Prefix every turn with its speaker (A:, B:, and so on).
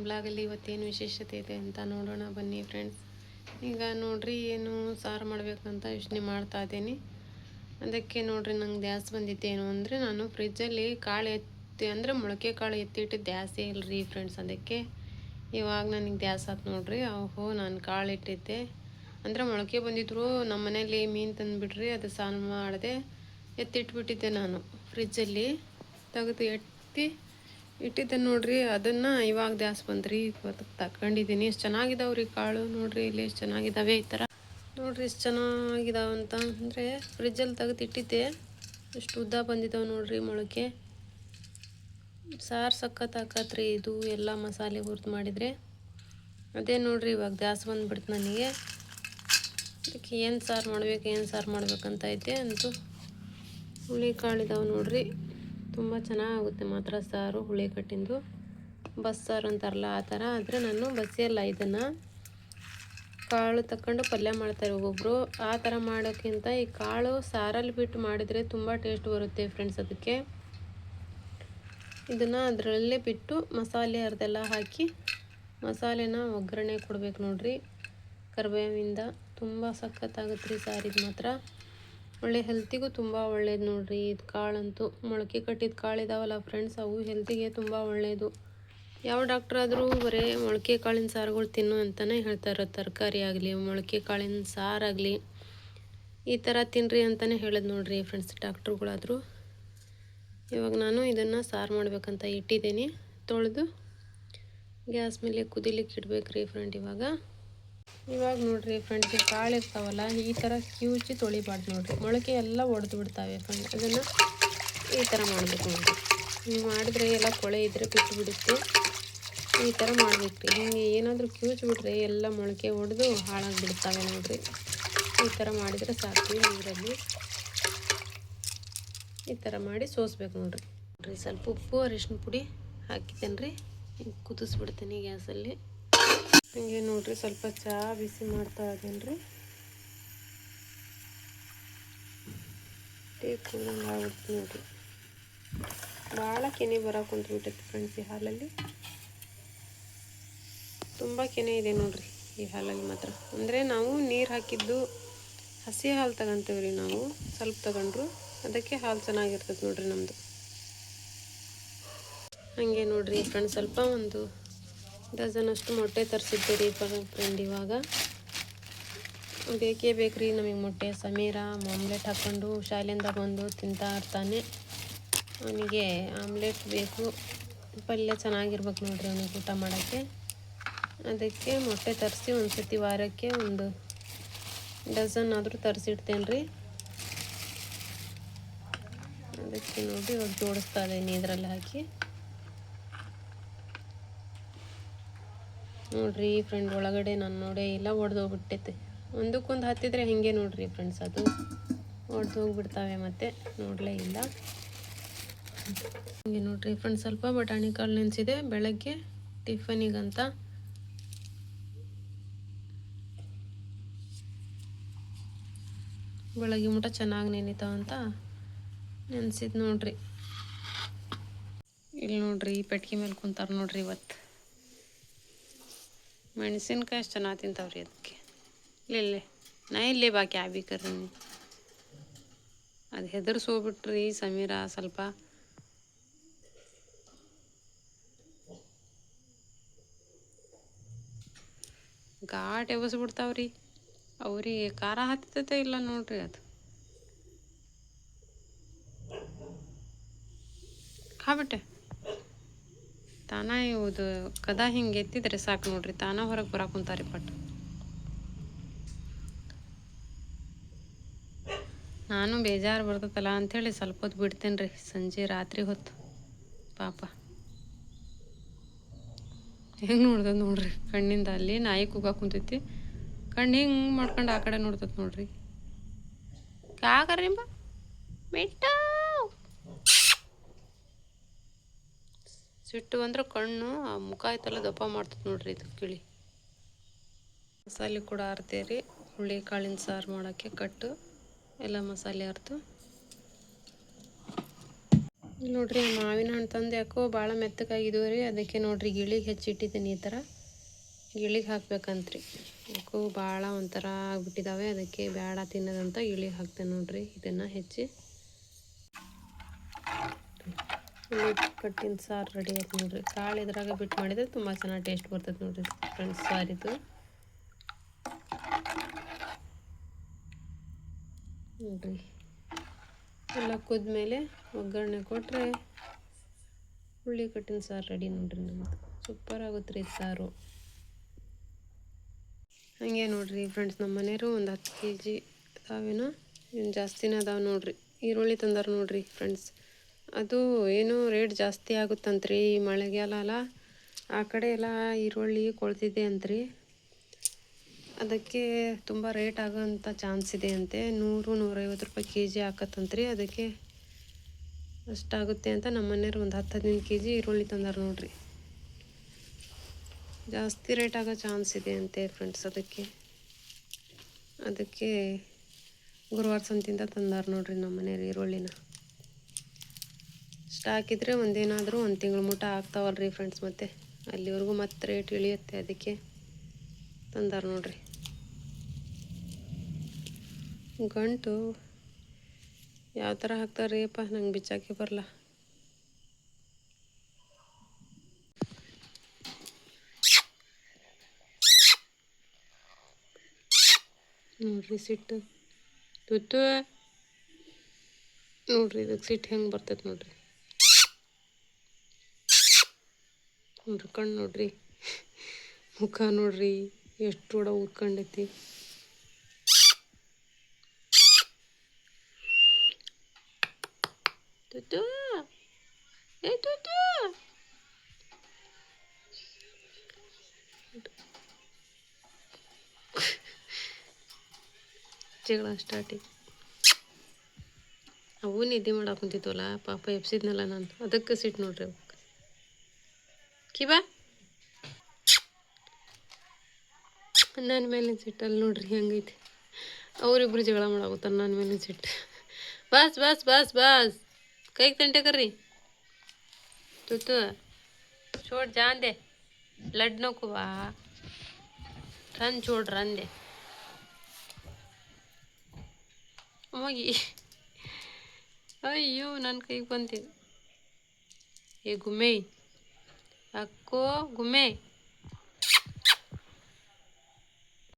A: ಬ್ಲಾಗಲ್ಲಿ ಇವತ್ತೇನು ವಿಶೇಷತೆ ಇದೆ ಅಂತ ನೋಡೋಣ ಬನ್ನಿ ಫ್ರೆಂಡ್ಸ್. ಈಗ ನೋಡ್ರಿ ಏನು ಸಾರು ಮಾಡಬೇಕಂತ ಯೋಚನೆ ಮಾಡ್ತಾ ಇದ್ದೀನಿ. ಅದಕ್ಕೆ ನೋಡ್ರಿ ನಂಗೆ ಗ್ಯಾಸ್ ಬಂದಿತ್ತೇನು ಅಂದರೆ ನಾನು ಫ್ರಿಜ್ಜಲ್ಲಿ ಕಾಳು ಅಂದರೆ ಮೊಳಕೆ ಕಾಳು ಎತ್ತಿಟ್ಟು ಗ್ಯಾಸೇ ಇಲ್ಲರಿ ಫ್ರೆಂಡ್ಸ್. ಅದಕ್ಕೆ ಇವಾಗ ನನಗೆ ಗ್ಯಾಸ್ ಆಯ್ತು ನೋಡ್ರಿ. ಓಹೋ ನಾನು ಕಾಳು ಇಟ್ಟಿದ್ದೆ ಅಂದರೆ ಮೊಳಕೆ ಬಂದಿದ್ರು. ನಮ್ಮ ಮನೇಲಿ ಮೀನು ತಂದುಬಿಟ್ರಿ, ಅದು ಸಾರು ಮಾಡಿದೆ, ಎತ್ತಿಟ್ಬಿಟ್ಟಿದ್ದೆ ನಾನು ಫ್ರಿಜ್ಜಲ್ಲಿ ತೆಗೆದು ಇಟ್ಟಿದ್ದೆ ನೋಡ್ರಿ. ಅದನ್ನು ಇವಾಗ ಗ್ಯಾಸ್ ಬಂದ್ರಿ, ಇವತ್ತು ತಗೊಂಡಿದ್ದೀನಿ. ಎಷ್ಟು ಚೆನ್ನಾಗಿದಾವ್ರಿ ಕಾಳು ನೋಡ್ರಿ, ಇಲ್ಲಿ ಎಷ್ಟು ಚೆನ್ನಾಗಿದ್ದಾವೆ ಈ ಥರ ನೋಡ್ರಿ, ಎಷ್ಟು ಚೆನ್ನಾಗಿದಾವೆ ಅಂತ. ಅಂದರೆ ಫ್ರಿಜ್ಜಲ್ಲಿ ತೆಗೆದು ಇಟ್ಟಿದ್ದೆ, ಎಷ್ಟು ಉದ್ದ ಬಂದಿದ್ದಾವೆ ನೋಡ್ರಿ ಮೊಳಕೆ. ಸಾರು ಸಖತ್ ಹಾಕತ್ರಿ ಇದು ಎಲ್ಲ ಮಸಾಲೆ ಹುರಿದು ಮಾಡಿದರೆ. ಅದೇ ನೋಡ್ರಿ ಇವಾಗ ಗ್ಯಾಸ್ ಬಂದುಬಿಡ್ತು ನನಗೆ. ಅದಕ್ಕೆ ಏನು ಸಾರು ಮಾಡ್ಬೇಕಂತ ಐತೆ ಅಂತೂ. ಹುಳಿ ಕಾಳಿದಾವೆ ನೋಡ್ರಿ, ತುಂಬ ಚೆನ್ನಾಗುತ್ತೆ ಮಾತ್ರ ಸಾರು. ಹುಳಿ ಕಟ್ಟಿಂದು ಬಸ್ಸಾರು ಅಂತಾರಲ್ಲ ಆ ಥರ. ಆದರೆ ನಾನು ಬಸ್ಸಿಯಲ್ಲ, ಇದನ್ನು ಕಾಳು ತಗೊಂಡು ಪಲ್ಯ ಮಾಡ್ತಾರೆ ಒಬ್ಬೊಬ್ಬರು. ಆ ಥರ ಮಾಡೋಕ್ಕಿಂತ ಈ ಕಾಳು ಸಾರಲ್ಲಿ ಬಿಟ್ಟು ಮಾಡಿದರೆ ತುಂಬ ಟೇಸ್ಟ್ ಬರುತ್ತೆ ಫ್ರೆಂಡ್ಸ್. ಅದಕ್ಕೆ ಇದನ್ನು ಅದರಲ್ಲೇ ಬಿಟ್ಟು ಮಸಾಲೆ ಅರ್ಧೆಲ್ಲ ಹಾಕಿ ಮಸಾಲೆನ ಒಗ್ಗರಣೆ ಕೊಡ್ಬೇಕು ನೋಡ್ರಿ ಕರಿಬೇವಿಂದ. ತುಂಬ ಸಖತ್ತಾಗುತ್ತೆ ರೀ ಸಾರಿಗೆ ಮಾತ್ರ. ಒಳ್ಳೆ ಹೆಲ್ತಿಗೂ ತುಂಬ ಒಳ್ಳೇದು ನೋಡ್ರಿ ಇದು ಕಾಳಂತೂ. ಮೊಳಕೆ ಕಟ್ಟಿದ ಕಾಳಿದಾವಲ್ಲ ಫ್ರೆಂಡ್ಸ್, ಅವು ಹೆಲ್ತಿಗೆ ತುಂಬ ಒಳ್ಳೆಯದು. ಯಾವ ಡಾಕ್ಟ್ರ್ ಆದರೂ ಬರೀ ಮೊಳಕೆ ಕಾಳಿನ ಸಾರುಗಳು ತಿನ್ನು ಅಂತಲೇ ಹೇಳ್ತಾರೆ. ತರಕಾರಿ ಆಗಲಿ ಮೊಳಕೆ ಕಾಳಿನ ಸಾರಾಗಲಿ ಈ ಥರ ತಿನ್ನಿರಿ ಅಂತಲೇ ಹೇಳೋದು ನೋಡ್ರಿ ಫ್ರೆಂಡ್ಸ್ ಡಾಕ್ಟ್ರುಗಳಾದರೂ. ಇವಾಗ ನಾನು ಇದನ್ನು ಸಾರು ಮಾಡ್ಬೇಕಂತ ಇಟ್ಟಿದ್ದೀನಿ. ತೊಳೆದು ಗ್ಯಾಸ್ ಮೇಲೆ ಕುದಿಲಿಕ್ಕೆ ಇಡ್ಬೇಕು ರೀ ಫ್ರೆಂಡ್. ಇವಾಗ ನೋಡ್ರಿ ಫ್ರೆಂಡ್ಸ್, ಕಾಳು ಇರ್ತಾವಲ್ಲ ಈ ಥರ ಕಿವುಚಿ ತೊಳಿಬಾರ್ದು ನೋಡ್ರಿ, ಮೊಳಕೆ ಎಲ್ಲ ಒಡೆದು ಬಿಡ್ತಾವೆ ಫ್ರೆಂಡ್. ಅದನ್ನು ಈ ಥರ ಮಾಡಬೇಕು ನೋಡ್ರಿ. ಹಿಂಗೆ ಮಾಡಿದ್ರೆ ಎಲ್ಲ ಕೊಳೆ ಇದ್ದರೆ ಬಿಟ್ಟು ಬಿಡುತ್ತೆ. ಈ ಥರ ಮಾಡ್ಬೇಕು ರೀ. ಹಿಂಗೆ ಏನಾದರೂ ಕಿವುಚ್ಬಿಟ್ರೆ ಎಲ್ಲ ಮೊಳಕೆ ಒಡೆದು ಹಾಳಾಗಿಬಿಡ್ತಾವೆ ನೋಡ್ರಿ. ಈ ಥರ ಮಾಡಿದರೆ ಸಾಕು. ನೀರಲ್ಲಿ ಈ ಥರ ಮಾಡಿ ಸೋಸ್ಬೇಕು ನೋಡ್ರಿ. ಸ್ವಲ್ಪ ಉಪ್ಪು ಅರಿಶಿನ ಪುಡಿ ಹಾಕಿದ್ದೇನೆ ರೀ. ಹಿಂಗೆ ಕುದಿಸ್ಬಿಡ್ತೀನಿ ಗ್ಯಾಸಲ್ಲಿ. ಹಂಗೆ ನೋಡ್ರಿ ಸ್ವಲ್ಪ ಚಹಾ ಬಿಸಿ ಮಾಡ್ತಾ ಇದ್ದೇನೆ ರೀ. ಟೀ ಕೂಲಂಗೆ ಆಗ್ಬಿಡ್ತು ನೋಡ್ರಿ. ಭಾಳ ಕೆನೆ ಬರೋಕೆ ಕುಂತ್ಬಿಟ್ಟೈತೆ ಫ್ರೆಂಡ್ಸ್ ಈ ಹಾಲಲ್ಲಿ. ತುಂಬ ಕೆನೆ ಇದೆ ನೋಡ್ರಿ ಈ ಹಾಲಲ್ಲಿ ಮಾತ್ರ. ಅಂದರೆ ನಾವು ನೀರು ಹಾಕಿದ್ದು ಹಸಿ ಹಾಲು ತಗೊಂತೀವಿ ರೀ ನಾವು, ಸ್ವಲ್ಪ ತಗೊಂಡ್ರು. ಅದಕ್ಕೆ ಹಾಲು ಚೆನ್ನಾಗಿರ್ತದೆ ನೋಡ್ರಿ ನಮ್ಮದು. ಹಾಗೆ ನೋಡ್ರಿ ಫ್ರೆಂಡ್ಸ್, ಸ್ವಲ್ಪ ಒಂದು ಡಜನಷ್ಟು ಮೊಟ್ಟೆ ತರಿಸಿದ್ದೆ ರೀ ಫ್ರೆಂಡ್. ಇವಾಗ ಬೇಕೇ ಬೇಕ್ರಿ ನಮಗೆ ಮೊಟ್ಟೆ. ಸಮೀರ ಆಮ್ಲೆಟ್ ಹಾಕ್ಕೊಂಡು ಶಾಲೆಯಿಂದ ಬಂದು ತಿಂತಾ ಇರ್ತಾನೆ. ಅವನಿಗೆ ಆಮ್ಲೆಟ್ ಬೇಕು, ಪಲ್ಯ ಚೆನ್ನಾಗಿರ್ಬೇಕು ನೋಡ್ರಿ ಅವನಿಗೆ ಊಟ ಮಾಡೋಕ್ಕೆ. ಅದಕ್ಕೆ ಮೊಟ್ಟೆ ತರಿಸಿ ಒಂದು ಸತಿ ವಾರಕ್ಕೆ ಒಂದು ಡಜನ್ ಆದರೂ ತರಿಸಿಡ್ತೇನೆ ರೀ. ಅದಕ್ಕೆ ನೋಡಿ ಇವಾಗ ಜೋಡಿಸ್ತಾ ಇದ್ದೀನಿ ಇದರಲ್ಲಿ ಹಾಕಿ. ನೋಡ್ರಿ ಫ್ರೆಂಡ್, ಒಳಗಡೆ ನಾನು ನೋಡೇ ಇಲ್ಲ, ಒಡೆದೋಗ್ಬಿಟ್ಟೈತೆ. ಒಂದಕ್ಕೊಂದು ಹತ್ತಿದ್ರೆ ಹಿಂಗೆ ನೋಡ್ರಿ ಫ್ರೆಂಡ್ಸ್, ಅದು ಒಡೆದು ಹೋಗ್ಬಿಡ್ತಾವೆ ಮತ್ತೆ ನೋಡಲೇ ಇಲ್ಲ. ಹಿಂಗೆ ನೋಡ್ರಿ ಫ್ರೆಂಡ್ಸ್, ಸ್ವಲ್ಪ ಬಟಾಣಿ ಕಾಳು ನೆನೆಸಿದೆ ಬೆಳಗ್ಗೆ ಟಿಫನಿಗಂತ. ಬೆಳಗ್ಗೆ ಮುಟ ಚೆನ್ನಾಗಿ ನೆನಿತಾವಂತ ನೆನೆಸಿದ್ ನೋಡ್ರಿ. ಇಲ್ಲಿ ನೋಡ್ರಿ ಈ ಪೆಟ್ಟಿಗೆ ಮೇಲೆ ಕುಂತಾರೆ ನೋಡ್ರಿ ಇವತ್ತು. ಮೆಣಸಿನ್ಕಾಯಿ ಅಷ್ಟು ಚೆನ್ನಾಗಿ ತಿಂತಾವ್ರಿ ಅದಕ್ಕೆ. ಇಲ್ಲೇ ನಾ ಇಲ್ಲೇ ಬಾಕಿ ಆಗ್ಬೇಕ್ರಿ. ಅದು ಹೆದರ್ಸೋಗ್ಬಿಟ್ರಿ ಸಮೀರ ಸ್ವಲ್ಪ. ಘಾಟ್ ಎಬಸ್ಬಿಡ್ತಾವ್ರಿ. ಅವ್ರಿಗೆ ಖಾರ ಹತ್ತತೈತೆ ಇಲ್ಲ ನೋಡ್ರಿ. ಅದು ಕಾಬಿಟ್ಟೆ ತಾನ ಇವುದು ಕದ ಹಿಂಗೆ ಎತ್ತಿದ್ರೆ ಸಾಕು ನೋಡ್ರಿ, ತಾನ ಹೊರಗೆ ಬರಾಕುಂತಾರೆ ಪಟ್ಟು. ನಾನು ಬೇಜಾರು ಬರ್ತೈತಲ್ಲ ಅಂಥೇಳಿ ಸ್ವಲ್ಪ ಹೊತ್ತು ಬಿಡ್ತೇನೆ ರೀ, ಸಂಜೆ ರಾತ್ರಿ ಹೊತ್ತು. ಪಾಪ ಹೆಂಗೆ ನೋಡ್ತದೆ ನೋಡ್ರಿ ಕಣ್ಣಿಂದ. ಅಲ್ಲಿ ನಾಯಿ ಕೂಗ ಕುಂತೈತಿ, ಕಣ್ಣು ಹಿಂಗೆ ಮಾಡ್ಕೊಂಡು ಆ ಕಡೆ ನೋಡ್ತೈತೆ ನೋಡ್ರಿ. ಕಾಕರಿಂಬ ಬಿಟ್ಟ ಸಿಟ್ಟು ಅಂದ್ರೆ ಕಣ್ಣು ಆ ಮುಖ ಆಯ್ತಲ್ಲ ದಪ್ಪ ಮಾಡ್ತದೆ ನೋಡ್ರಿ ಇದು ಕಿಳಿ. ಮಸಾಲೆ ಕೂಡ ಅರ್ತೀರಿ. ಹುಳಿ ಕಾಳಿನ ಸಾರು ಮಾಡೋಕ್ಕೆ ಕಟ್ಟು ಎಲ್ಲ ಮಸಾಲೆ ಅರ್ತು ನೋಡ್ರಿ ಮಾವಿನ ಹಣ್ಣು ತಂದು ಯಾಕೋ ಭಾಳ ಮೆತ್ತಗಾಗಿದ್ವು ರೀ, ಅದಕ್ಕೆ ನೋಡ್ರಿ ಗಿಳಿಗೆ ಹೆಚ್ಚಿಟ್ಟಿದ್ದೀನಿ. ಈ ಥರ ಗಿಳಿಗೆ ಹಾಕ್ಬೇಕಂತ್ರಿ. ಯಾಕೋ ಭಾಳ ಒಂಥರ ಆಗ್ಬಿಟ್ಟಿದ್ದಾವೆ, ಅದಕ್ಕೆ ಬೇಡ ತಿನ್ನೋದಂತ ಗಿಳಿಗೆ ಹಾಕ್ತೇನೆ ನೋಡ್ರಿ. ಇದನ್ನು ಹೆಚ್ಚಿ ಕಟ್ಟಿನ ಸಾರು ರೆಡಿ ಆಯ್ತು ನೋಡ್ರಿ. ಕಾಳು ಇದ್ರಾಗ ಬಿಟ್ಟು ಮಾಡಿದರೆ ತುಂಬ ಚೆನ್ನಾಗಿ ಟೇಸ್ಟ್ ಬರ್ತದೆ ನೋಡ್ರಿ ಫ್ರೆಂಡ್ಸ್. ಸಾರಿದು ನೋಡ್ರಿ ಎಲ್ಲ ಕುದ್ಮೇಲೆ ಒಗ್ಗರಣೆ ಕೊಟ್ಟರೆ ಹುಳಿ ಕಟ್ಟಿನ ಸಾರು ರೆಡಿ ನೋಡ್ರಿ. ನಮ್ಮದು ಸೂಪರ್ ಆಗುತ್ತೆ ರೀ ಸಾರು. ಹಾಗೆ ನೋಡ್ರಿ ಫ್ರೆಂಡ್ಸ್, ನಮ್ಮ ಮನೆಯವರು ಒಂದು 10 kg ಅದಾವೇನೋ, ಇನ್ನು ಜಾಸ್ತಿನೇ ಅದಾವೆ ನೋಡ್ರಿ. ಈರುಳ್ಳಿ ತಂದಾರ ನೋಡ್ರಿ ಫ್ರೆಂಡ್ಸ್. ಅದು ಏನೋ ರೇಟ್ ಜಾಸ್ತಿ ಆಗುತ್ತಂತ್ರಿ ಈ ಮಳೆಗಾಲ ಅಲ್ಲ, ಆ ಕಡೆ ಎಲ್ಲ ಈರುಳ್ಳಿ ಕೊಳ್ತಿದೆ ಅಂತ್ರಿ. ಅದಕ್ಕೆ ತುಂಬ ರೇಟ್ ಆಗೋಂಥ ಚಾನ್ಸ್ ಇದೆ ಅಂತೆ. 100-150 ರೂಪಾಯಿ kg ಹಾಕತ್ತಂತ್ರಿ. ಅದಕ್ಕೆ ಅಷ್ಟಾಗುತ್ತೆ ಅಂತ ನಮ್ಮ ಮನೆಯವ್ರು ಒಂದು 10-15 kg ಈರುಳ್ಳಿ ತಂದಾರ ನೋಡ್ರಿ. ಜಾಸ್ತಿ ರೇಟ್ ಆಗೋ ಚಾನ್ಸ್ ಇದೆ ಅಂತೆ ಫ್ರೆಂಡ್ಸ್. ಅದಕ್ಕೆ ಗುರುವಾರ ಸಂತಿಂದ ತಂದಾರ ನೋಡ್ರಿ ನಮ್ಮ ಮನೆಯವ್ರು ಈರುಳ್ಳಿನ. ಸ್ಟಾಕ್ ಇದ್ದರೆ ಒಂದೇನಾದರೂ 1 ತಿಂಗಳು ಮಟ್ಟ ಆಗ್ತಾವಲ್ರಿ ಫ್ರೆಂಡ್ಸ್. ಮತ್ತೆ ಅಲ್ಲಿವರೆಗೂ ಮತ್ತೆ ರೇಟ್ ಇಳಿಯುತ್ತೆ, ಅದಕ್ಕೆ ತಂದಾರ ನೋಡ್ರಿ. ಗಂಟು ಯಾವ ಥರ ಹಾಕ್ತಾರೆ ಅಪ್ಪ, ನಂಗೆ ಬಿಚ್ಚಾಕೆ ಬರಲ್ಲ. ನೋಡ್ರಿ ಸಿಟ್ಟು ತುತ್ತು ನೋಡ್ರಿ, ಇದಕ್ಕೆ ಸಿಟ್ಟು ಹೆಂಗೆ ಬರ್ತೈತೆ ನೋಡ್ರಿ. ನೋಡ್ರಿ ಕಣ್ಣು ನೋಡ್ರಿ, ಮುಖ ನೋಡ್ರಿ ಎಷ್ಟು ರೋಡ ಉತ್ಕೊಂಡೈತಿ. ತುತ್ತು ಏ ತುತ್ತು ಜಗಳ ಸ್ಟಾರ್ಟಿಂಗ್. ಅವು ನಿದ್ದೆ ಮಾಡಕ್ಕೆ ಕುಂತಿದ್ವಲ್ಲ ಪಾಪ, ಎಬ್ಸಿದ್ನಲ್ಲ ನಾನು, ಅದಕ್ಕೆ ಸಿಟ್ಟು ನೋಡ್ರಿ. ಅವು ಕಿಬಾ ನನ್ನ ಮೇಲಿನ ಸಿಟ್ಟಲ್ಲಿ ನೋಡ್ರಿ ಹೆಂಗೈತಿ. ಅವರಿಬ್ರು ಜಗಳ ಮಾಡಾಗುತ್ತಾರ ನನ್ನ ಮೇಲಿನ ಸಿಟ್ಟು. ಬಸ್ ಬಸ್ ಬಸ್ ಬಸ್ ಕೈಗೆ ತಂಟೆ ಕರ್ರಿ ತುತ್ತು छोड़ जान दे, लड़नों को वा रन छोड़ रन दे ಅಮ್ಮಗೆ. ಅಯ್ಯೋ ನನ್ನ ಕೈಗೆ ಬಂತಿದೆ. ಏ ಗುಮ್ಮೆ ಅಕ್ಕೋ ಗುಮ್ಮೆ.